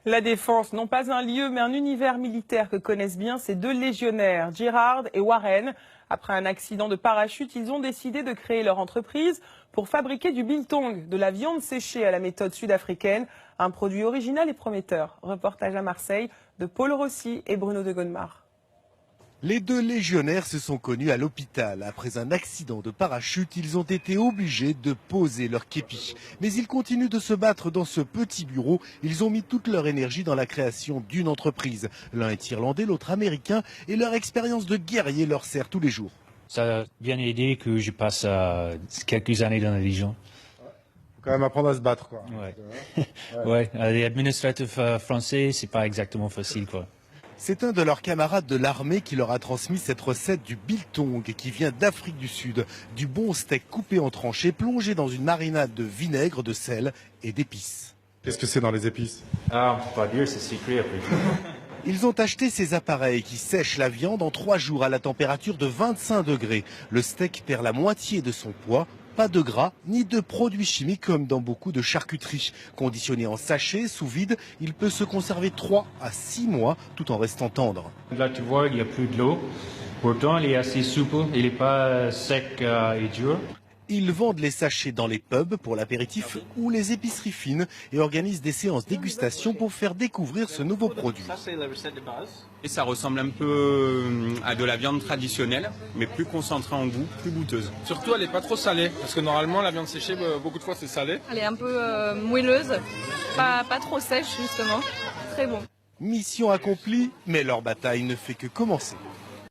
La Défense, non pas un lieu, mais un univers militaire que connaissent bien ces deux légionnaires, Girard et Warren. Après un accident de parachute, ils ont décidé de créer leur entreprise pour fabriquer du biltong, de la viande séchée à la méthode sud-africaine, un produit original et prometteur. Reportage à Marseille de Paul Rossi et Bruno de Gonnemar. Les deux légionnaires se sont connus à l'hôpital. Après un accident de parachute, ils ont été obligés de poser leur képi. Mais ils continuent de se battre dans ce petit bureau. Ils ont mis toute leur énergie dans la création d'une entreprise. L'un est irlandais, l'autre américain, et leur expérience de guerrier leur sert tous les jours. Ça a bien aidé que je passe quelques années dans la Légion. Faut quand même apprendre à se battre, quoi. Ouais. Ouais. Les administratifs français, c'est pas exactement facile, quoi. C'est un de leurs camarades de l'armée qui leur a transmis cette recette du biltong qui vient d'Afrique du Sud. Du bon steak coupé en tranchées, plongé dans une marinade de vinaigre, de sel et d'épices. Qu'est-ce que c'est dans les épices? Ah, pas dire, c'est secret après. Ils ont acheté ces appareils qui sèchent la viande en 3 jours à la température de 25 degrés. Le steak perd la moitié de son poids. Pas de gras, ni de produits chimiques comme dans beaucoup de charcuteries. Conditionné en sachet, sous vide, il peut se conserver 3 à 6 mois tout en restant tendre. Là, tu vois, il n'y a plus de l'eau. Pourtant, il est assez souple, il n'est pas sec et dur. Ils vendent les sachets dans les pubs pour l'apéritif ou les épiceries fines et organisent des séances dégustation pour faire découvrir ce nouveau produit. Ça, c'est la recette de base. Et ça ressemble un peu à de la viande traditionnelle, mais plus concentrée en goût, plus goûteuse. Surtout, elle n'est pas trop salée, parce que normalement, la viande séchée, beaucoup de fois, c'est salé. Elle est un peu moelleuse, pas trop sèche, justement. Très bon. Mission accomplie, mais leur bataille ne fait que commencer.